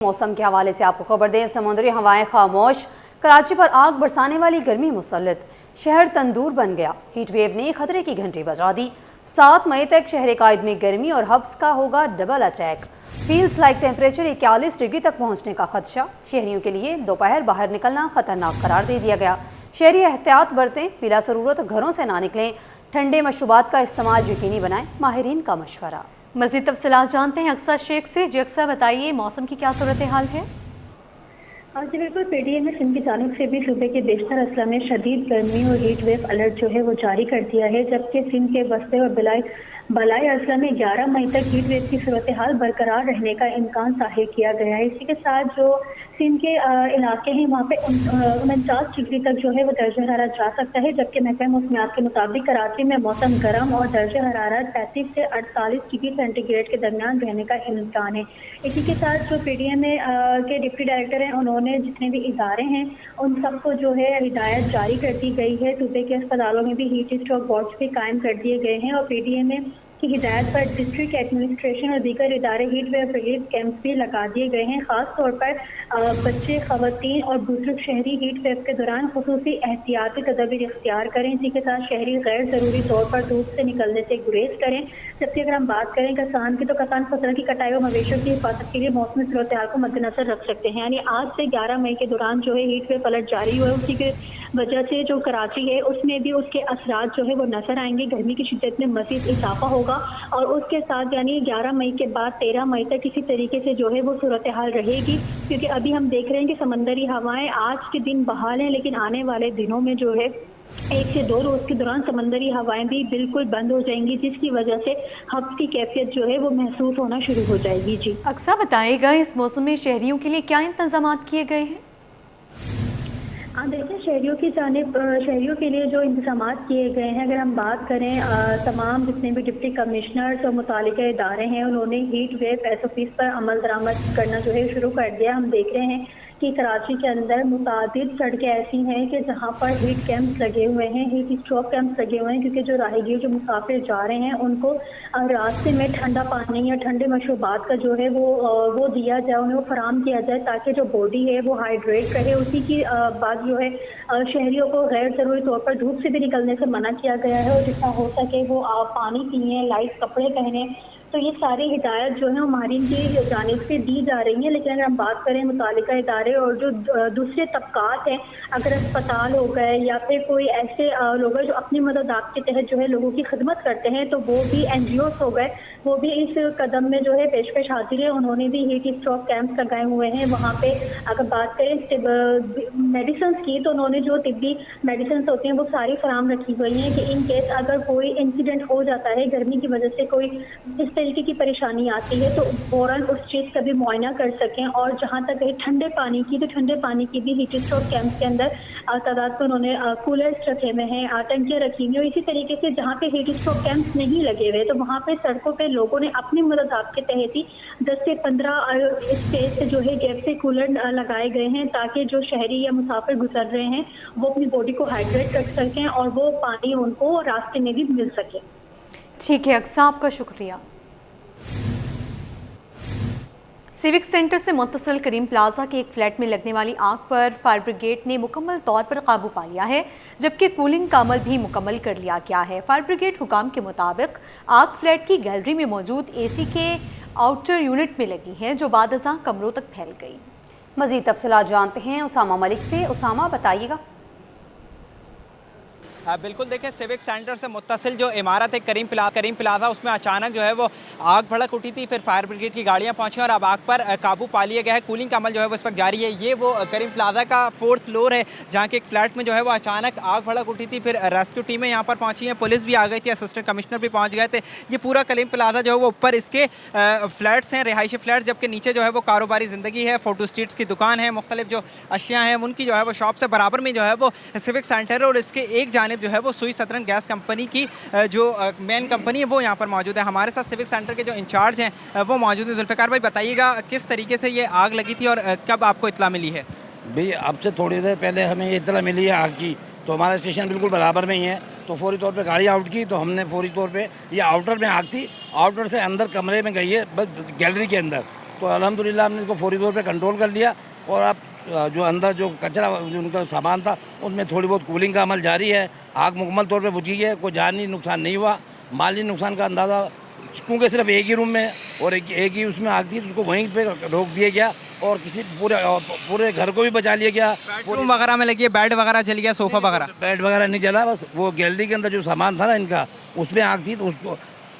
मौसम के हवाले से आपको खबर दें, समुद्री हवाएं खामोश, कराची पर आग बरसाने वाली गर्मी मुसल्लत, शहर तंदूर बन गया। हीट वेव ने खतरे की घंटी बजा दी। 7 मई तक शहर कायद में गर्मी और हब्स का होगा double attack. Feels like temperature 41 degree तक पहुंचने का खदशा। शहरियों के लिए दोपहर बाहर निकलना खतरनाक करार दे दिया गया। शहरी एहतियात बरतें, बिला ज़रूरत घरों से ना निकलें, ठंडे मशरूबात का इस्तेमाल यकीनी बनाएं, माहिरीन का मशवरा। मज़ीद तफसीलात जानते हैं अक्सा शेख से। जी अक्सा, बताइए मौसम की क्या सूरत हाल है? जी बिल्कुल, पीटीए ने सिंध की जानिब से भी सूबे के बेशतर अजला में शदीद गर्मी और हीट वेव अलर्ट जो है वो जारी कर दिया है, जबकि सिंध के वस्ते और बलाई अजला में 11 मई तक हीट वेव की सूरत हाल बरकरार रहने का इम्कान जाहिर किया गया है। इसी के साथ जो सिंध के इलाके हैं वहाँ पे 49 डिग्री तक जो है वो दर्जा हरारत जा सकता है, जबकि महकमा मौसमियात के मुताबिक कराची में मौसम गर्म और दर्जा हरारत 35 से 48 डिग्री सेंटीग्रेड के दरमियान रहने का इम्कान है। इसी के साथ जो पीटीए में के डिप्टी डायरेक्टर हैं, उन्होंने जितने भी इदारे हैं उन सबको जो है हिदायत जारी कर दी गई है। सूबे के अस्पतालों में भी हीट स्ट्रोक वार्ड्स भी कायम कर दिए गए हैं और पीटीए में की हिदायत पर डिस्ट्रिक्ट एडमिनिस्ट्रेशन और दीगर इदारे हीट वेव रिलीफ कैंप भी लगा दिए गए हैं। खास तौर पर बच्चे, खवातीन और बुजुर्ग शहरी हीट वेव के दौरान खुसूसी एहतियाती तदबीर इख्तियार करें। इसी के साथ शहरी गैर ज़रूरी तौर पर धूप से निकलने से गुरेज करें। जबकि अगर हम बात करें किसान की, तो किसान फसल की कटाई और मवेशियों की हिफाजत के लिए मौसमी सूरत हाल को मद्देनजर रख सकते हैं। यानी आज से 11 मई के दौरान जो है हीट वेव अलर्ट जारी हुआ है, उसी के वजह से जो कराची है उसमें भी उसके असरात जो है वो नजर आएंगे। गर्मी की शिद्दत में मज़ीद इजाफा होगा और उसके साथ यानी 11 मई के बाद 13 मई तक किसी तरीके से जो है वो सूरत हाल रहेगी, क्योंकि अभी हम देख रहे हैं कि समंदरी हवाएं आज के दिन बहाल हैं, लेकिन आने वाले दिनों में जो है 1 से 2 रोज के दौरान समंदरी हवाएं भी बिल्कुल बंद हो जाएंगी, जिसकी वजह से हब्स की कैफियत जो है वो महसूस होना शुरू हो जाएगी। जी अक्सा, बताएगा इस मौसम में शहरियों के लिए क्या इंतजाम किए गए हैं? हाँ देखिए, शहरियों के लिए जो इंतजाम किए गए हैं, अगर हम बात करें तमाम जितने भी डिप्टी कमिश्नर्स और मुतालिका इदारे हैं, उन्होंने हीट वेव SOPs पर अमल दरामद करना जो है शुरू कर दिया। हम देख रहे हैं कि कराची के अंदर मुतादिद सड़कें ऐसी हैं कि जहाँ पर हीट कैंप्स लगे हुए हैं, हीट स्ट्रोक कैंप्स लगे हुए हैं, क्योंकि जो राहगीर, जो मुसाफिर जा रहे हैं, उनको रास्ते में ठंडा पानी या ठंडे मशरूबात का जो है वो दिया जाए, उन्हें वो फराम किया जाए, ताकि जो बॉडी है वो हाइड्रेट रहे। उसी की बात जो है शहरियों को गैर ज़रूरी तौर पर धूप से भी निकलने से मना किया गया है और जितना हो सके वो पानी पिए, लाइट कपड़े पहने। तो ये सारी हिदायत जो है माहिरीन की जानिब से दी जा रही है। लेकिन अगर हम बात करें मुतालिका इदारे और जो दूसरे तबकात हैं, अगर अस्पताल हो गए या फिर कोई ऐसे लोग हैं जो अपनी मदद आपके तहत जो है लोगों की खिदमत करते हैं, तो वो भी NGOs हो गए, वो भी इस कदम में जो है पेश हाजिर है। उन्होंने भी हीट स्ट्रोक कैंप्स लगाए हुए हैं। वहाँ पे अगर बात करें मेडिसिन की, तो उन्होंने जो तिब्बी मेडिसिन होती हैं वो सारी फराम रखी हुई हैं कि इन केस अगर कोई इंसिडेंट हो जाता है, गर्मी की वजह से कोई इस तरीके की परेशानी आती है, तो फौरन उस चीज़ का भी मुआयना कर सकें। और जहाँ तक है ठंडे पानी की, तो ठंडे पानी की भी हीट स्ट्रोक कैंप के अंदर तादाद पर उन्होंने कूलर्स रखे हुए हैं, टंकियाँ रखी हुई हैं। इसी तरीके से जहाँ पे हीट स्ट्रोक कैंप्स नहीं लगे हुए, तो वहाँ पे सड़कों पे लोगों ने अपनी मदद आपके तहत ही 10 से 15 स्पेस से जो है गैप से कूलर लगाए गए हैं, ताकि जो शहरी या मुसाफिर गुजर रहे हैं वो अपनी बॉडी को हाइड्रेट कर सकें और वो पानी उनको रास्ते में भी मिल सके। ठीक है अक्सा, आपका शुक्रिया। सिविक सेंटर से मुत्तसिल करीम प्लाजा के एक फ्लैट में लगने वाली आग पर फायर ब्रिगेड ने मुकम्मल तौर पर काबू पा लिया है, जबकि कूलिंग का अमल भी मुकम्मल कर लिया गया है। फायर ब्रिगेड हुकाम के मुताबिक आग फ्लैट की गैलरी में मौजूद AC के आउटर यूनिट में लगी है, जो बादशाह कमरों तक फैल गई। मज़ीद तफसीलात जानते हैं उसामा मलिक से। उसामा, बताइएगा। बिल्कुल, देखिए सिविक सेंटर से मुत्तसिल जो इमारत है करीम प्लाजा, उसमें अचानक जो है वो आग भड़क उठी थी। फिर फायर ब्रिगेड की गाड़ियां पहुंची और अब आग पर काबू पा लिया गया है। कूलिंग का अमल जो है वो इस वक्त जारी है। ये वो करीम प्लाजा का 4th फ्लोर है, जहां के एक फ्लैट में जो है वो अचानक आग भड़क उठी थी। फिर रेस्क्यू टीमें यहाँ पर पहुँची हैं, पुलिस भी आ गई थी, असिस्टेंट कमिश्नर भी पहुँच गए थे। ये पूरा करीम प्लाजा जो है वो ऊपर इसके फ्लैट्स हैं, रिहायशी फ्लैट्स, जबकि नीचे जो है वो कारोबारी ज़िंदगी है, फ़ोटो स्ट्रीट्स की दुकान है, मुख्तलिफ जो अशिया हैं उनकी जो है वो शॉप्स है। बराबर में जो है वो सिविक सेंटर है और इसके एक जानिब जो है वो सुई सतरन गैस कंपनी की जो मेन कंपनी है वो यहाँ पर मौजूद है। हमारे साथ सिविक सेंटर के जो इंचार्ज हैं वो मौजूद हैं। जुल्फ़िकार भाई, बताइएगा किस तरीके से ये आग लगी थी और कब आपको इत्तला मिली है? भाई, अब से थोड़ी देर पहले हमें ये इत्तला मिली है आग की, तो हमारा स्टेशन बिल्कुल बराबर में ही है, तो फौरी तौर पे गाड़ी आउट की, तो हमने फौरी तौर पे, ये आउटर में आग थी, आउटर से अंदर कमरे में गई है, बस गैलरी के अंदर, तो अल्हम्दुलिल्लाह हमने इसको फौरी तौर पे कंट्रोल कर लिया और अब जो अंदर जो कचरा जो उनका सामान था उसमें थोड़ी बहुत कूलिंग का अमल जारी है। आग मुकम्मल तौर पे बुझ गई है, कोई जानी नुकसान नहीं हुआ। माली नुकसान का अंदाज़ा क्योंकि सिर्फ एक ही रूम में और एक ही उसमें आग थी तो उसको वहीं पे रोक दिया गया और किसी पूरे घर को भी बचा लिया गया। बेडरूम वगैरह में लगी है, बेड वगैरह जल गया, सोफ़ा वगैरह? बेड वगैरह नहीं जला, बस वो गैलरी के अंदर जो सामान था ना इनका उसमें आग थी, तो उसको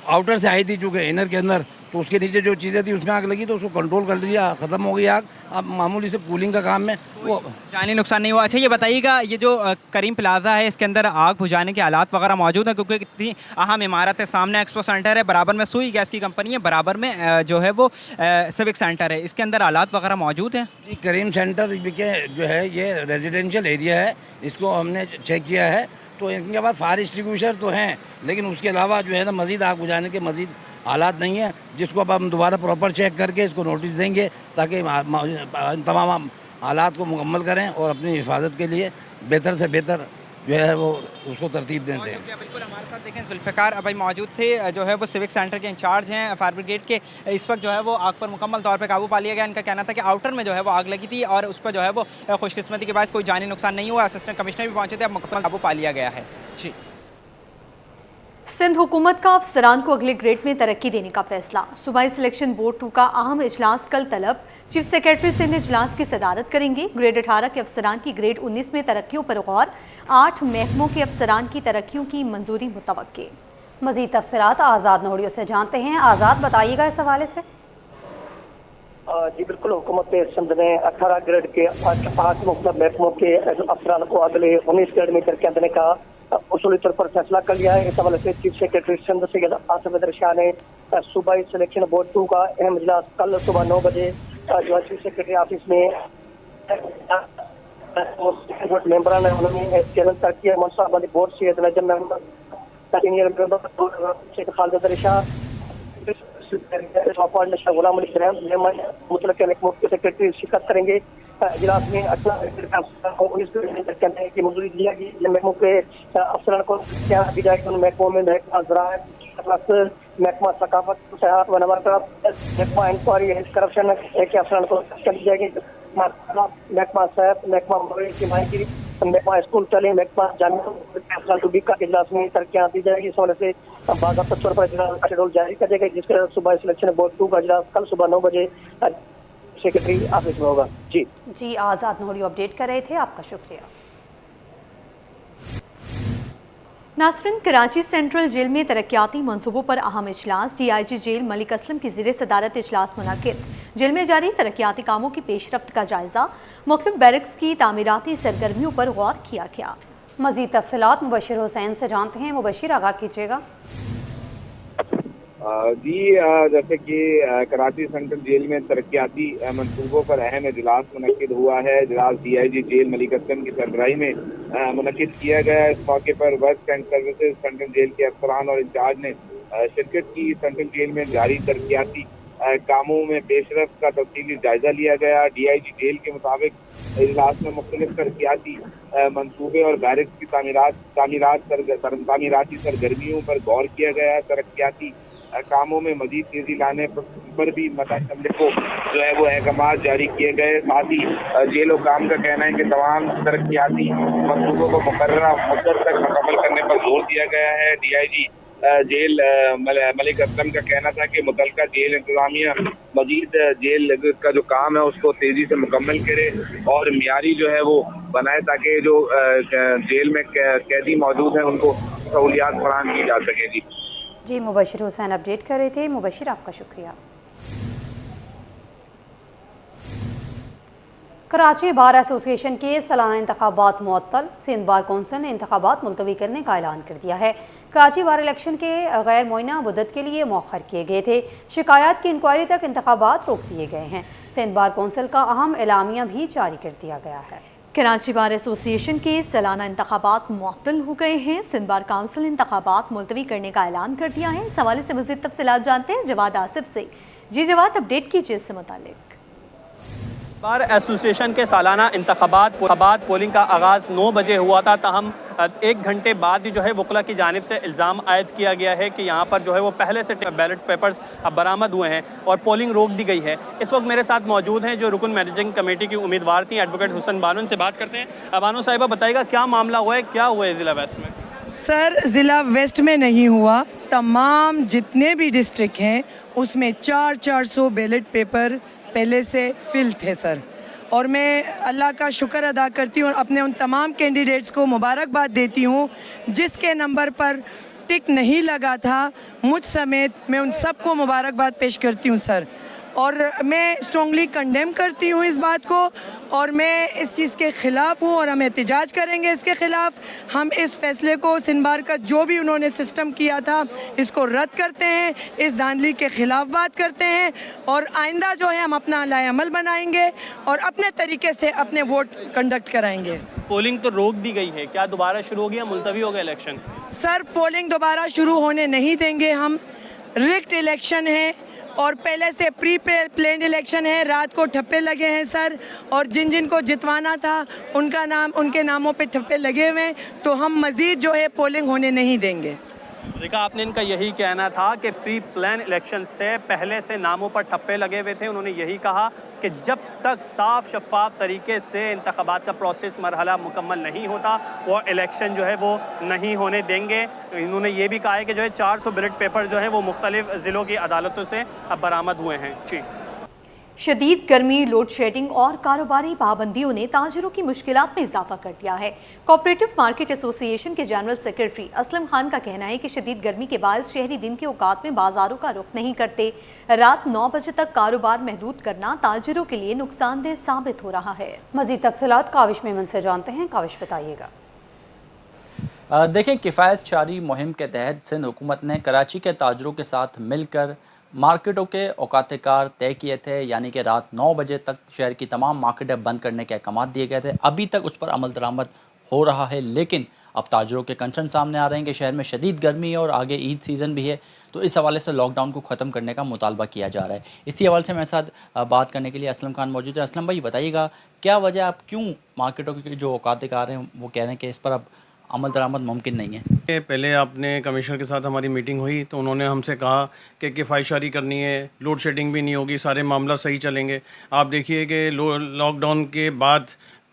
आउटर से आई थी चूँकि इनर के अंदर, तो उसके नीचे जो चीज़ें थी उसमें आग लगी तो उसको कंट्रोल कर लिया, ख़त्म हो गई आग। अब मामूली से कूलिंग का काम में वो जानी नुकसान नहीं हुआ। अच्छा ये बताइएगा, ये जो करीम प्लाजा है इसके अंदर आग बुझाने के हालात वगैरह मौजूद हैं? क्योंकि इतनी अहम इमारत है, सामने एक्सपो सेंटर है, बराबर में सुई गैस की कंपनी है, बराबर में जो है वो सिविक सेंटर है, इसके अंदर हालात वगैरह मौजूद हैं? जी, करीम सेंटर के जो है ये रेजिडेंशियल एरिया है, इसको हमने चेक किया है तो इनके पास फायर एक्सटिंग्विशर तो हैं, लेकिन उसके अलावा जो है ना मज़ीद आग बुझाने के मज़ीद हालात नहीं है, जिसको अब हम दोबारा प्रॉपर चेक करके इसको नोटिस देंगे ताकि तमाम हालात को मुकम्मल करें और अपनी हिफाजत के लिए बेहतर से बेहतर जो है वो उसको तरतीब देते हैं। बिल्कुल हमारे साथ देखें जुल्फ़िकार भाई मौजूद थे, जो है वो सिविक सेंटर के इंचार्ज हैं फायर ब्रिगेड के। इस वक्त जो है वो आग पर मुकम्मल तौर पे काबू पा लिया गया। इनका कहना था कि आउटर में जो है वो आग लगी थी और उस पर जो है वो खुशकिस्मती के बाद कोई जानी नुकसान नहीं हुआ। असिस्टेंट कमिश्नर भी पहुंचे थे, अब मुकम्मल काबू पा लिया गया है। जी, सिंध हुकूमत का अफसरान को अगले ग्रेड में तरक्की देने का फैसला। सूबाई सिलेक्शन बोर्ड 2 का अहम इजलास कल तलब। चीफ सेक्रेटरी सिंध इजलास की सदारत करेंगे। ग्रेड 18 के अफसरान की ग्रेड 19 में तरक्कियों पर गौर। 8 महकमों के अफसरान की तरक्कियों की मंजूरी मुतवक्के। मजीद तफसीलात आज़ाद नोड़ियों से जानते हैं। आज़ाद, बताइएगा इस हवाले से। जी बिल्कुल, हुकूमत सिंध ने 18 ग्रेड के 8 मुख्तलिफ महकमों के अफसरान को अगले 19 ग्रेड में तरक्की देने का उसूली तौर पर फैसला कर लिया है। इस हवाले से चीफ सेक्रेटरी सिंध सैयद आसिफ हैदर शाह ने सूबाई सिलेक्शन बोर्ड 2 का अहम इजलास कल सुबह 9 बजे जो है चीफ सेक्रेटरी ऑफिस में मेंबरान उन्होंने तरक्की मनसूबाबंदी बोर्ड से नजम member senior member Sheikh Khalid Haider Shah Ghulam Ali Ibrahim मुतल्लिक़ महकमों के सेक्रेटरी शिरकत करेंगे। इजलास में 18 को 19 की मंजूरी दी जाएगी। महकमों के अफसरान को क्या दी जाएगी उन महकमों में महकमा ज़राअत, महकमा सकाफत, सयाहत व नवाकत, महकमा इंक्वायरी एंड करप्शन के अफसरान को दी जाएगी। महकमा सेहत, महकमा मवेशी माहिगिरी, महकमा स्कूल तालीम, महकमा जामिया का इजलास में तरक्कियाँ दी जाएगी। इस हवाले से बाकायदा तौर पर इजलास का शेड्यूल जारी कर दिया गया, जिसके सूबाई सिलेक्शन बोर्ड 2 का इजलास कल सुबह 9 बजे सेक्रेटरी ऑफिस में होगा। जी आज़ाद नोड़ी अपडेट कर रहे थे, आपका शुक्रिया। नासरिन, कराची सेंट्रल जेल में तरक्याती मंसूबों पर अहम इजलास। DIG जेल मलिक असलम की ज़ेरे सदारत इजलास मुनक्किद। जेल में जारी तरक्याती कामों की पेशरफ्त का जायजा। मुख्तलिफ बैरक्स की तामीराती सरगर्मियों पर गौर किया गया। मज़ीद तफसीलात मुबशिर हुसैन से जानते हैं। मुबशिर, आगाह कीजिएगा। जी, जैसे कि कराची सेंट्रल जेल में तरक्याती मनसूबों पर अहम इजलास मुनक्किद हुआ है। इजलास DIG जेल मलिक असलम की सरबराही में मुनक्किद किया गया। इस मौके पर work and services central jail के अफसरान और इंचार्ज ने शिरकत की। सेंट्रल जेल में जारी तरक्याती कामों में पेशरफ्त का तफसीली जायजा लिया गया। DIG जेल के मुताबिक इजलास में मुख्तलिफ तरक्याती मनसूबे और बैरक्स की तामीराती सरगर्मियों पर गौर किया गया। तरक्याती कामों में मजीद तेजी लाने पर भी मतअमले को जो है वो अहकाम जारी किए गए। साथ ही जेल हुकाम का कहना है कि तमाम तरक्याती मनसूबों को मुकर्ररा मुद्दत तक मुकम्मल करने पर जोर दिया गया है। DIG जेल मलिक असलम का कहना था कि मुतल्लिका जेल इंतजामिया मजीद जेल का जो काम है उसको तेजी से मुकम्मल करे और मियारी जो है वो बनाए ताकि जो जेल में कैदी मौजूद हैं उनको सहूलियात फराहम की जा सके। जी, मुबशिर हुसैन अपडेट कर रहे थे। मुबशिर, आपका शुक्रिया। कराची बार एसोसिएशन के सालाना इंतखाबात मुअत्तल। सिंध बार कौंसिल ने इंतखाबात मुलतवी करने का ऐलान कर दिया है। कराची बार इलेक्शन के गैर मुअय्यना मुद्दत के लिए मौखर किए गए थे। शिकायत की इंक्वायरी तक इंतखाबात रोक दिए गए हैं। सिंध बार कौंसिल का अहम एलामिया भी जारी कर दिया गया है। कराची बार एसोसिएशन के सालाना इंतखाबात मुअत्तल हो गए हैं। सिंध बार काउंसिल ने इंतखाबात मुलतवी करने का ऐलान कर दिया है। इस हवाले से मज़ीद तफसीलात जानते हैं जवाद आसिफ से। जी जवाद, अपडेट कीजिए इससे मुतालिक। बार एसोसिएशन के सालाना इंतखाबात पोलिंग का आगाज़ 9 बजे हुआ था, ताहम 1 घंटे बाद ही जो है वकला की जानिब से इल्ज़ाम आयद किया गया है कि यहाँ पर जो है वो पहले से बैलेट पेपर्स अब बरामद हुए हैं और पोलिंग रोक दी गई है। इस वक्त मेरे साथ मौजूद हैं जो रुकन मैनेजिंग कमेटी की उम्मीदवार थी एडवोकेट हुसैन बानो, से बात करते हैं। बानो साहिबा, बताइएगा क्या मामला हुआ है, क्या हुआ है ज़िला वेस्ट में? सर, ज़िला वेस्ट में नहीं हुआ, तमाम जितने भी डिस्ट्रिक्ट हैं उसमें 400 बैलेट पेपर पहले से फिल थे सर। और मैं अल्लाह का शुक्र अदा करती हूँ और अपने उन तमाम कैंडिडेट्स को मुबारकबाद देती हूँ जिसके नंबर पर टिक नहीं लगा था, मुझ समेत मैं उन सबको मुबारकबाद पेश करती हूँ सर। और मैं स्ट्रॉन्गली कंडेम करती हूँ इस बात को और मैं इस चीज़ के ख़िलाफ़ हूँ और हम एहतजाज करेंगे इसके ख़िलाफ़। हम इस फ़ैसले को सिंबार का जो भी उन्होंने सिस्टम किया था इसको रद्द करते हैं, इस धांधली के ख़िलाफ़ बात करते हैं और आइंदा जो है हम अपना लाएअमल बनाएंगे और अपने तरीके से अपने वोट कंडक्ट कराएंगे। पोलिंग तो रोक दी गई है, क्या दोबारा शुरू हो गया, मुलतवी हो गया इलेक्शन? सर, पोलिंग दोबारा शुरू होने नहीं देंगे हम। रिग्ड इलेक्शन है और पहले से प्री प्लान्ड इलेक्शन है, रात को ठप्पे लगे हैं सर, और जिन जिन को जितवाना था उनके नामों पे ठप्पे लगे हुए हैं, तो हम मज़ीद जो है पोलिंग होने नहीं देंगे। देखा आपने, इनका यही कहना था कि प्री प्लान इलेक्शंस थे, पहले से नामों पर ठप्पे लगे हुए थे। उन्होंने यही कहा कि जब तक साफ शफाफ तरीके से इंतखाबात का प्रोसेस मरहला मुकम्मल नहीं होता वो इलेक्शन जो है वो नहीं होने देंगे। इन्होंने ये भी कहा है कि जो है 400 बैलेट पेपर जो है वो मुख्तलिफ ज़िलों की अदालतों से अब बरामद हुए हैं। जी, शदीद गर्मी, लोड शेडिंग और कारोबारी पाबंदियों ने ताजिरों की मुश्किलात में इजाफा कर दिया है। कोऑपरेटिव मार्केट एसोसिएशन के जनरल सेक्रेटरी असलम खान का कहना है कि शदीद गर्मी के बायस शहरी दिन के औकात में बाजारों का रुख नहीं करते। रात 9 बजे तक कारोबार महदूद करना ताजिरों के लिए नुकसानदेह साबित हो रहा है। मजीद तफसीलात काविश मेमन से जानते हैं। काविश, बताइएगा। देखें, किफ़ायत चारी मुहिम के तहत सिंध हुकूमत ने कराची के ताजरों के साथ मिलकर मार्केटों के औकात कार तय किए थे, यानी कि रात 9 बजे तक शहर की तमाम मार्केटें बंद करने के अहकाम दिए गए थे। अभी तक उस पर अमल दरामद हो रहा है, लेकिन अब ताजरों के कंसर्न सामने आ रहे हैं कि शहर में शदीद गर्मी है और आगे ईद सीज़न भी है, तो इस हवाले से लॉकडाउन को ख़त्म करने का मुतालबा किया जा रहा है। इसी हवाले से मेरे साथ बात करने के लिए असलम खान मौजूद है। असलम भाई, बताइएगा क्या वजह, आप क्यों मार्केटों की जो औकात कार हैं वो कह रहे हैं कि इस पर अब अमल दरामद मुमकिन नहीं है? पहले आपने कमिश्नर के साथ हमारी मीटिंग हुई तो उन्होंने हमसे कहा कि किफ़ायतशारी करनी है, लोड शेडिंग भी नहीं होगी, सारे मामला सही चलेंगे। आप देखिए कि लॉकडाउन के बाद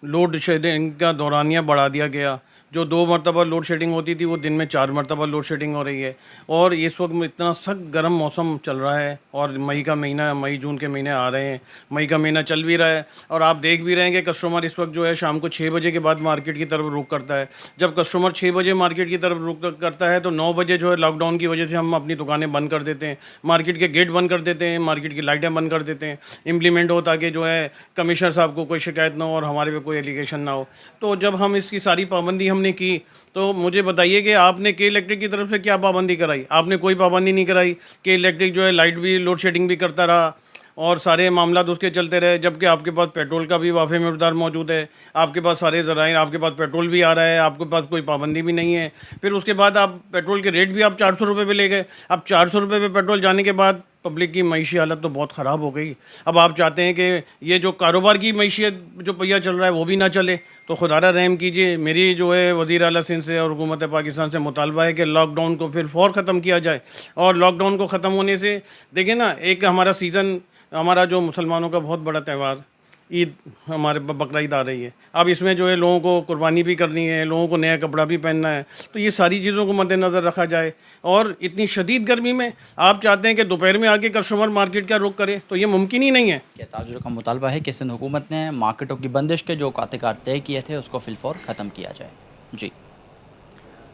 लोड शेडिंग का दौरानिया बढ़ा दिया गया। जो 2 मरतबा लोड शेडिंग होती थी वो दिन में 4 मरतबा लोड शेडिंग हो रही है। और इस वक्त में इतना सख्त गर्म मौसम चल रहा है और मई जून के महीने आ रहे हैं, मई का महीना चल भी रहा है और आप देख भी रहे हैं कि कस्टमर इस वक्त जो है शाम को 6 बजे के बाद मार्केट की तरफ रुख करता है। जब कस्टमर 6 बजे मार्केट की तरफ रुख करता है तो 9 बजे जो है लॉकडाउन की वजह से हम अपनी दुकानें बंद कर देते हैं, मार्केट के गेट बंद कर देते हैं, मार्केट की लाइटें बंद कर देते हैं। इम्प्लीमेंट हो ताकि जो है कमिश्नर साहब को कोई शिकायत ना हो और हमारे पे कोई एलिगेशन ना हो। तो जब हम इसकी सारी पाबंदी हमने की तो मुझे बताइए कि आपने के इलेक्ट्रिक की तरफ से क्या पाबंदी कराई? आपने कोई पाबंदी नहीं कराई। के इलेक्ट्रिक जो है लाइट भी लोड शेडिंग भी करता रहा और सारे मामला उसके चलते रहे, जबकि आपके पास पेट्रोल का भी वाफ़ी मकदार मौजूद है, आपके पास सारे ज़राए, आपके पास पेट्रोल भी आ रहा है, आपके पास कोई पाबंदी भी नहीं है। फिर उसके बाद आप पेट्रोल के रेट भी आप 400 रुपये पे ले गए। अब 400 रुपये पे पेट्रोल जाने के बाद पब्लिक की मईशी हालत तो बहुत ख़राब हो गई। अब आप चाहते हैं कि ये जो कारोबार की मईशियत जो पहिया चल रहा है वो भी ना चले, तो खुदारा रहम कीजिए। मेरी जो है वज़ीर आला सिंध से और हुकूमत पाकिस्तान से मुतालबा है कि लॉकडाउन को फिर फ़ौर ख़त्म किया जाए। और लॉकडाउन को ख़त्म होने से देखिए ना, एक हमारा सीज़न, हमारा जो मुसलमानों का बहुत बड़ा त्यौहार ईद, हमारे बकरा ईद आ रही है। अब इसमें जो है लोगों को कुर्बानी भी करनी है, लोगों को नया कपड़ा भी पहनना है, तो ये सारी चीज़ों को मद्देनज़र रखा जाए। और इतनी शदीद गर्मी में आप चाहते हैं कि दोपहर में आके कस्टमर मार्केट का रुख करे, तो ये मुमकिन ही नहीं है। क्या ताजरों का मुतालबा है कि सिंध हुकूमत ने मार्केटों की बंदिश के जो औकात तय किए थे उसको फिलफौर ख़त्म किया जाए? जी,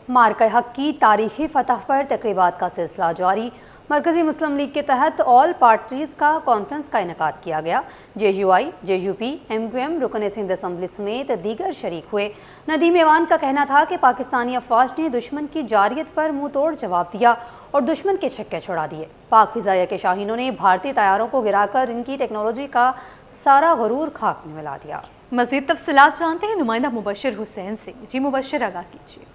मार्का हक की तारीखी फतह पर तकरीबात का सिलसिला जारी। मरकज़ी मुस्लिम लीग के तहत ऑल पार्टीज़ का कॉन्फ्रेंस का इनेकाद किया गया। JUI, JUP, MQM, रुकन सिंध असम्बली समेत दीगर शरीक हुए। नदीम ऐवान का कहना था कि पाकिस्तानी अफवाज ने दुश्मन की जारियत पर मुंह तोड़ जवाब दिया और दुश्मन के छक्के छुड़ा दिए। पाक फिजाइया के शाहीनों ने भारतीय तैयारों को गिराकर इनकी टेक्नोलॉजी का सारा गरूर खाक में मिला दिया। मज़ीद तफसीलात जानते हैं नुमाइंदा मुबशर हुसैन से। जी मुबशर, आगाह कीजिए।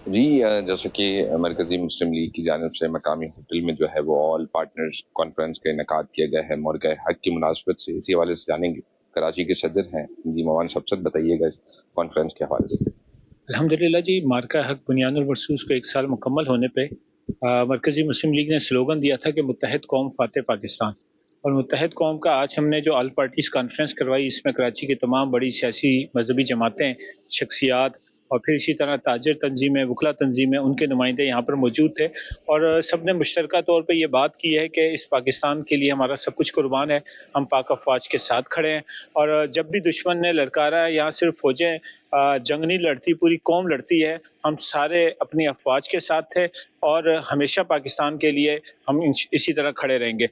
जी, जैसे कि मरकज़ी मुस्लिम लीग की जानिब से मकामी होटल में जो है वो ऑल पार्टनर्स कॉन्फ्रेंस का इनेकाद किया गया है मौरगा हक की मुनासबत से। इसी हवाले से जानेंगे कराची के सदर हैं जी मवान सबसत, बताइएगा कॉन्फ्रेंस के हवाले से। अल्हम्दुलिल्लाह जी, मार्का हक बुनियानुल मरसूस को 1 साल मुकम्मल होने पे मरकज़ी मुस्लिम लीग ने स्लोगन दिया था कि मुत्तहिद कौम फ़ातेह पाकिस्तान। और मुत्तहिद कौम का आज हमने जो ऑल पार्टीज़ कॉन्फ्रेंस करवाई, इसमें कराची की तमाम बड़ी सियासी मजहबी जमातें, शख्सियात और फिर इसी तरह ताजर तंजीमें, वकला तंजीमें, उनके नुमाइंदे यहाँ पर मौजूद थे और सब ने मुश्तरका तौर पे ये बात की है कि इस पाकिस्तान के लिए हमारा सब कुछ कुर्बान है, हम पाक अफवाज के साथ खड़े हैं। और जब भी दुश्मन ने ललकारा है, यहाँ सिर्फ फौजें जंग नहीं लड़ती, पूरी कौम लड़ती है, हम सारे अपनी अफवाज के साथ थे और हमेशा पाकिस्तान के लिए हम इसी तरह खड़े रहेंगे।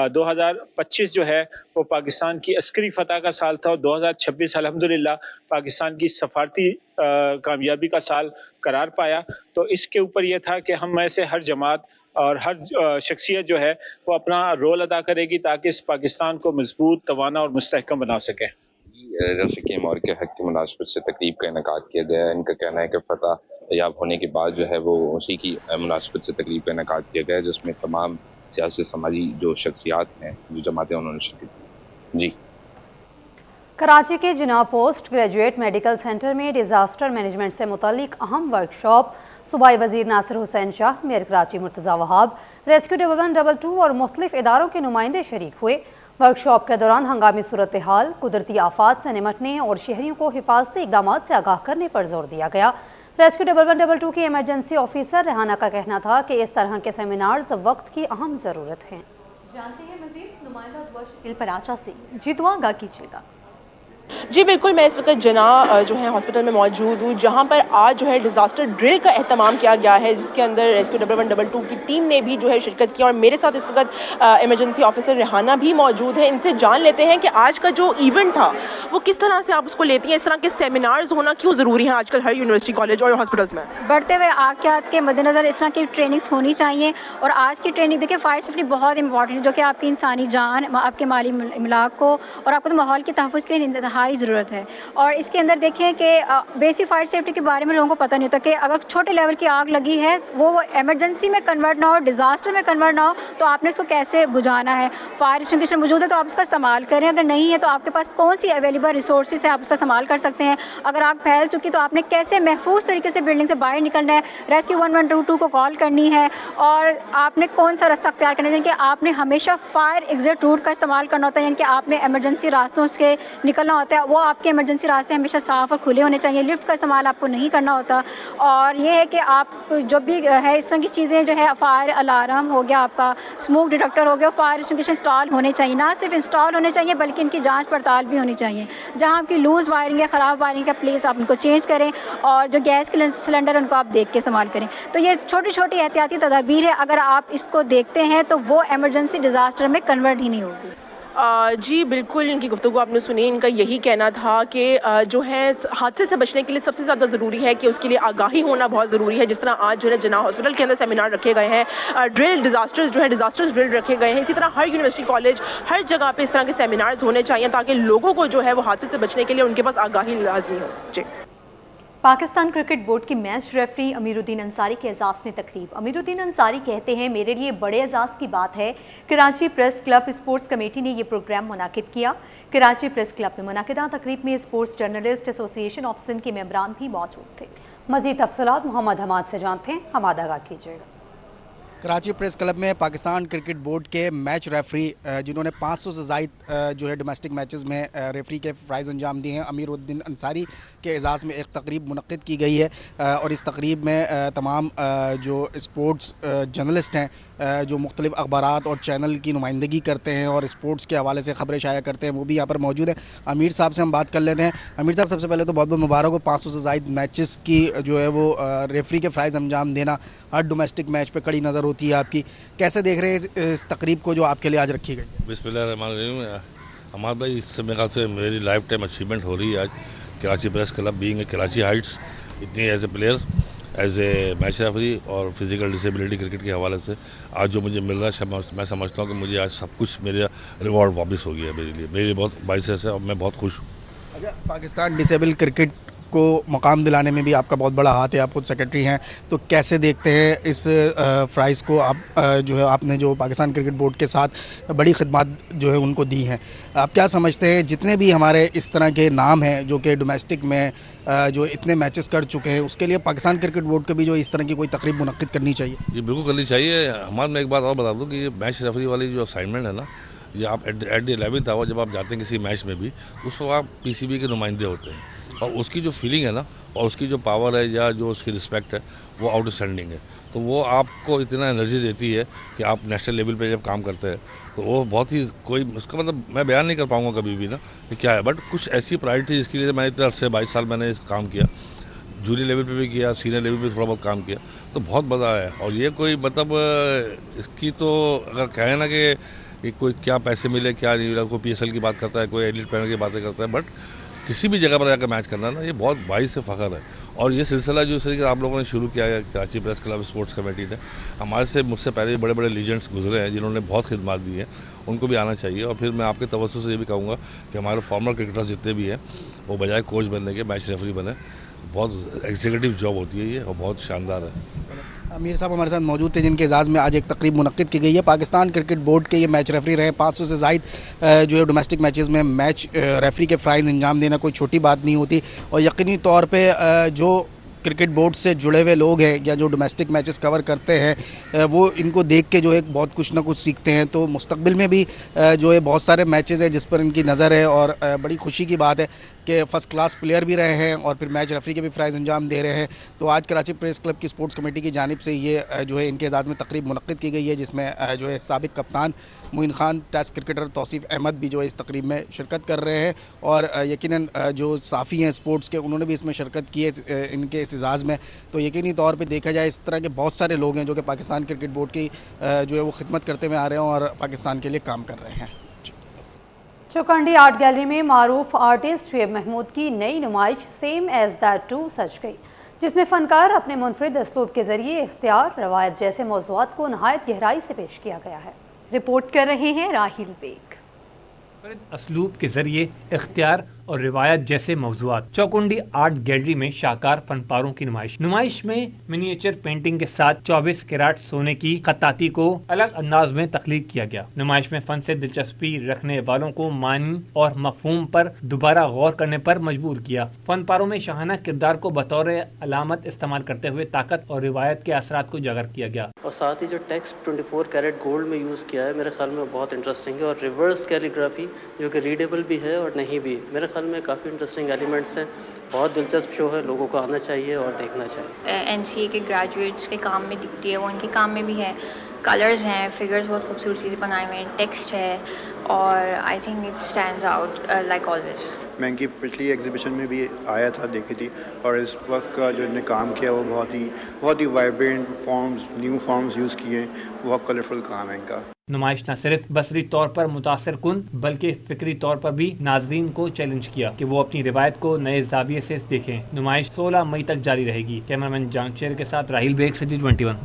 2025 जो है वो पाकिस्तान की अस्करी फतह का साल था और 2026 अल्हम्दुलिल्लाह पाकिस्तान की सफारती कामयाबी का साल करार पाया। तो इसके ऊपर ये था कि हम में से हर जमात और हर शख्सियत जो है वो अपना रोल अदा करेगी ताकि इस पाकिस्तान को मजबूत, तवाना और मुस्तहकम बना सके। जैसे कि मौके हक की मुनासबत से तकरीब का इनेकाद किया गया है, इनका कहना है कि फतह याब होने के बाद जो है वो उसी की मुनासबत से तकरीब का इनेकाद किया गया है, जिसमें तमाम सियासी समाजी जो शख्सियात हैं, जो जमातें, उन्होंने शिरकत की। जी, कराची के Jinnah post graduate medical centre में डिज़ास्टर मैनेजमेंट से मुतालिक अहम वर्कशॉप सूबाई वज़ीर Nasir Hussain Shah, mayor Karachi Murtaza Wahab, rescue division 22 और मुख्तलिफ इदारों के नुमाइंदे शरीक हुए। वर्कशॉप के दौरान हंगामी सूरत हाल, कुदरती आफात से निमटने और शहरियों को हिफाजती इक़दाम से आगाह करने पर जोर दिया गया। रेस्क्यू डिवीज़न 22 की इमरजेंसी ऑफिसर रेहाना का कहना था कि इस तरह के सेमिनार्स वक्त की अहम ज़रूरत हैं। जानते हैं मज़ीद नुमाइंदा दुआ शकील पराचा से। जी, दुआ आगाह कीजिएगा। जी बिल्कुल, मैं इस वक्त जना जो है हॉस्पिटल में मौजूद हूँ, जहाँ पर आज जो है डिज़ास्टर ड्रिल का एहतमाम किया गया है, जिसके अंदर रेस्क्यू 112 की टीम ने भी जो है शिरकत की और मेरे साथ इस वक्त इमरजेंसी ऑफिसर रेहाना भी मौजूद है। इनसे जान लेते हैं कि आज का जो इवेंट था वो किस तरह से आप उसको लेती हैं, इस तरह के सेमिनार्स होना क्यों ज़रूरी है आजकल हर यूनिवर्सिटी, कॉलेज और हॉस्पिटल्स में? बढ़ते हुए आकियात के मद्देनज़र इस तरह की ट्रेनिंग्स होनी चाहिए और आज की ट्रेनिंग देखिए फायर सेफ्टी बहुत इंपॉर्टेंट है, जो कि आपकी इंसानी जान, आपके माली इमलाक को और आपको तो माहौल की तहफ़्फ़ुज़ के लिए इंतहाई ज़रूरत है। और इसके अंदर देखें कि बेसिक फायर सेफ्टी के बारे में लोगों को पता नहीं होता कि अगर छोटे लेवल की आग लगी है वो एमरजेंसी में कन्वर्ट ना हो, डिज़ास्टर में कन्वर्ट ना हो, तो आपने इसको कैसे बुझाना है। फायर एक्सटिंग्विशर मौजूद है तो आप इसका इस्तेमाल करें, अगर नहीं है तो आपके पास कौन सी अवेलेबल रिसोर्सेज है आप उसका इस्तेमाल कर सकते हैं। अगर आग फैल चुकी तो आपने कैसे महफूज तरीके से बिल्डिंग से बाहर निकलना है, रेस्क्यू 112 को कॉल करनी है और आपने कौन सा रास्ता अख्तियार करना है। यानी कि आपने हमेशा फायर एग्जिट रूट का इस्तेमाल करना होता है, यानी कि आपने एमरजेंसी रास्तों से निकलना होता है, वो आपके इमरजेंसी रास्ते हमेशा साफ़ और खुले होने चाहिए। लिफ्ट का इस्तेमाल आपको नहीं करना होता। और ये है कि आप जो भी है इस तरह की चीज़ें जो है, फायर अलार्म हो गया, आपका स्मोक डिटेक्टर हो गया, फायर एक्सटिंग्विशर इंस्टॉल होने चाहिए। ना सिर्फ इंस्टॉल होने चाहिए बल्कि इनकी जांच पड़ताल भी होनी चाहिए। जहाँ आपकी लूज़ वायरिंग है, ख़राब वायरिंग का प्लीज़ आप उनको चेंज करें और जो गैस के सिलेंडर है उनको आप देख के इस्तेमाल करें। तो ये छोटी छोटी एहतियाती तदाबीर है, अगर आप इसको देखते हैं तो वो एमरजेंसी डिज़ास्टर में कन्वर्ट ही नहीं होगी। जी बिल्कुल, इनकी गुफ्तगू आपने सुनी। इनका यही कहना था कि जो है हादसे से बचने के लिए सबसे ज़्यादा ज़रूरी है कि उसके लिए आगाही होना बहुत ज़रूरी है। जिस तरह आज जो है जना हॉस्पिटल के अंदर सेमिनार रखे गए हैं, ड्रिल डिज़ास्टर्स जो है डिज़ास्टर्स ड्रिल रखे गए हैं, इसी तरह हर यूनिवर्सिटी, कॉलेज, हर जगह पे इस तरह के सेमिनार्स होने चाहिए ताकि लोगों को जो है वो हादसे से बचने के लिए उनके पास आगाही लाजमी हो। जी, पाकिस्तान क्रिकेट बोर्ड के मैच रेफरी अमीरुद्दीन अंसारी के एजाज़ में तकरीब। अमीरुद्दीन अंसारी कहते हैं, मेरे लिए बड़े एजाज़ की बात है Karachi press club sports committee ने ये प्रोग्राम मुनाकिद किया। कराची प्रेस क्लब में मुनाकिदा तकरीब में sports journalist association of Sindh के मेंबरान भी मौजूद थे। मज़ीद तफसीलात मोहम्मद हमाद से जानते हैं, हमाद आगाह कीजिएगा। कराची प्रेस क्लब में पाकिस्तान क्रिकेट बोर्ड के मैच रेफरी जिन्होंने 500 से ज़ायद जो है डोमेस्टिक मैचेस में रेफरी के फ़राइज़ अंजाम दिए हैं, अमीरुद्दीन अंसारी के एजाज़ में एक तकरीब मुनक़्क़िद की गई है और इस तकरीब में तमाम जो स्पोर्ट्स जर्नलिस्ट हैं जो मुख्तलिफ़ अखबारात और चैनल की नुमाइंदगी करते हैं और स्पोर्ट्स के हवाले से ख़बरें शाया करते हैं, वो भी यहाँ पर मौजूद हैं। अमीर साहब से हम बात कर लेते हैं। अमीर साहब, सबसे पहले तो बहुत बहुत मुबारक हो, 500 से ज़ायद मैचेस की जो है वो रेफरी के फ़राइज़ अंजाम देना हर डोमेस्टिक मैच पर कड़ी नज़र होती है आपकी। कैसे देख रहे हैं इस तकरीब को जो आपके लिए आज रखी गई? बिस्मिल्लाह हमारे भाई, इससे मेरे ख्याल से मेरी लाइफ टाइम अचीवमेंट हो रही है आज। Karachi press club being Karachi heights, इतनी as a player, as a match referee और फिज़िकल डिसेबिलिटी क्रिकेट के हवाले से आज जो मुझे मिल रहा है, मैं समझता हूँ कि मुझे आज सब कुछ मेरा रिवॉर्ड वापस हो गया मेरे लिए। मेरी बहुत बाइसेस है और मैं बहुत खुश हूँ। अच्छा, पाकिस्तान डिसेबल क्रिकेट को मकाम दिलाने में भी आपका बहुत बड़ा हाथ है, आप खुद सेक्रेटरी हैं, तो कैसे देखते हैं इस प्राइज़ को? आप जो है आपने जो पाकिस्तान क्रिकेट बोर्ड के साथ बड़ी खिदमत जो है उनको दी हैं, आप क्या समझते हैं जितने भी हमारे इस तरह के नाम हैं जो कि डोमेस्टिक में जो इतने मैचेस कर चुके हैं, उसके लिए पाकिस्तान क्रिकेट बोर्ड को भी जो इस तरह की कोई तकरीब मुनक्किद करनी चाहिए? ये बिल्कुल करनी चाहिए। हमारे में एक बात और बता दूँ कि ये मैच रेफरी वाली जो असाइनमेंट है ना, ये आप एट द 11th आवर जब आप जाते हैं किसी मैच में भी, उस वक्त आप पीसीबी के नुमाइंदे होते हैं और उसकी जो फीलिंग है ना और उसकी जो पावर है या जो उसकी रिस्पेक्ट है वो आउटस्टैंडिंग है। तो वो आपको इतना एनर्जी देती है कि आप नेशनल लेवल पे जब काम करते हैं तो वो बहुत ही कोई उसका मतलब मैं बयान नहीं कर पाऊँगा कभी भी ना कि क्या है, बट कुछ ऐसी प्रायोरिटी जिसके लिए मैंने इतने अर्से 22 साल मैंने काम किया, जूनियर लेवल पे भी किया, सीनियर लेवल पे थोड़ा बहुत काम किया, तो बहुत मज़ा आया। और ये कोई मतलब इसकी तो अगर कहें ना कि कोई क्या पैसे मिले क्या नहीं मिला, कोई PSL की बात करता है, कोई एलिट पैनल की बातें करता है, बट किसी भी जगह पर जाकर मैच करना ना ये बहुत बाईस से फ़ख्र है। और ये सिलसिला जो इस तरीके से आप लोगों ने शुरू किया है Karachi press club sports committee ने, मुझसे पहले बड़े बड़े लीजेंड्स गुजरे हैं जिन्होंने बहुत खिदमत दी है, उनको भी आना चाहिए। और फिर मैं आपके तवज्जो से ये भी कहूँगा कि हमारे फॉर्मर क्रिकेटर्स जितने भी हैं वो बजाय कोच बनने के मैच रेफरी बने। बहुत एग्जीक्यूटिव जॉब होती है ये और बहुत शानदार है। अमीर साहब हमारे साथ मौजूद थे जिनके एजाज़ में आज एक तकरीब मुनक्किद की गई है। पाकिस्तान क्रिकेट बोर्ड के ये मैच रेफरी रहे, 500 से ज़ायद जो है डोमेस्टिक मैचेस में मैच रेफरी के फ़राइज़ अंजाम देना कोई छोटी बात नहीं होती। और यकीनी तौर पे जो क्रिकेट बोर्ड से जुड़े हुए लोग हैं या जो डोमेस्टिक मैचेस कवर करते हैं वो इनको देख के जो है बहुत कुछ ना कुछ सीखते हैं। तो मुस्तकबिल में भी जो है बहुत सारे मैचेस हैं जिस पर इनकी नज़र है और बड़ी खुशी की बात है कि फ़र्स्ट क्लास प्लेयर भी रहे हैं और फिर मैच रेफरी के भी फ़राइज़ अंजाम दे रहे हैं। तो आज कराची प्रेस क्लब की स्पोर्ट्स कमेटी की जानिब से ये जो है इनके एजाज़ में तकरीब मुनक्किद की गई है, जिसमें जो है साबिक कप्तान मोइन खान, टेस्ट क्रिकेटर तौसीफ़ अहमद भी जो है इस तकरीब में शिरकत कर रहे हैं। और यकीनन जो साफ़ी हैं स्पोर्ट्स के उन्होंने भी इसमें शिरकत की है इनके इस एजाज़ में। तो यकीनी तौर पे देखा जाए इस तरह के बहुत सारे लोग हैं जो कि पाकिस्तान क्रिकेट बोर्ड की जो है वो खिदमत करते हुए आ रहे हैं और पाकिस्तान के लिए काम कर रहे हैं। चौकंडी आर्ट गैलरी में मारूफ आर्टिस्ट शुएब महमूद की नई नुमाइश सेम एज दैट टू सज गई, जिसमें फनकार अपने मुनफरिद असलूब के जरिए इख्तियार, रवायत जैसे मौज़ूआत को नहायत गहराई से पेश किया गया है। रिपोर्ट कर रहे हैं राहिल बेग। असलूब के जरिए इख्तियार और रिवायत जैसे मौज़ूआत चौकुंडी आर्ट गैलरी में शाहकार फनपारों की नुमाइश में मिनिएचर पेंटिंग के साथ 24 कैरेट सोने की खत्ताती को अलग अंदाज में तख्लीक किया गया। नुमाइश में फन से दिलचस्पी रखने वालों को मानी और मफहूम पर दोबारा गौर करने पर मजबूर किया। फनपारों में शाहाना किरदार को बतौर अलामत इस्तेमाल करते हुए ताकत और रिवायत के असरात को उजागर किया गया। और साथ ही जो टेक्स्ट 24 कैरेट गोल्ड में यूज़ किया है मेरे ख्याल में बहुत इंटरेस्टिंग है, और रिवर्स कैलीग्राफी जो कि रीडेबल भी है और नहीं भी, मेरे ख्याल में काफ़ी इंटरेस्टिंग एलिमेंट्स हैं। बहुत दिलचस्प शो है, लोगों को आना चाहिए और देखना चाहिए। NCA के ग्रेजुएट्स के काम में दिखती है, वो उनके काम में भी है। कलर्स हैं, फिगर्स बहुत खूबसूरती से बनाए हुए हैं, टेक्स्ट है और I think it stands out like always. मैं इनकी पिछली एग्जीबिशन में भी आया था, देखी थी, और इस वक्त का जो इन्होंने काम किया वो बहुत ही vibrant forms, new forms use किए, बहुत कलरफुल काम है इनका। नुमाइश न सिर्फ बसरी तौर पर मुतासर कुन बल्कि फिक्री तौर पर भी नाजरीन को चैलेंज किया कि वो अपनी रिवायत को नए जाविये से देखें। नुमाइश 16 मई तक जारी रहेगी। कैमरामैन जांगशेर के साथ राहिल बेग, सिटी 21।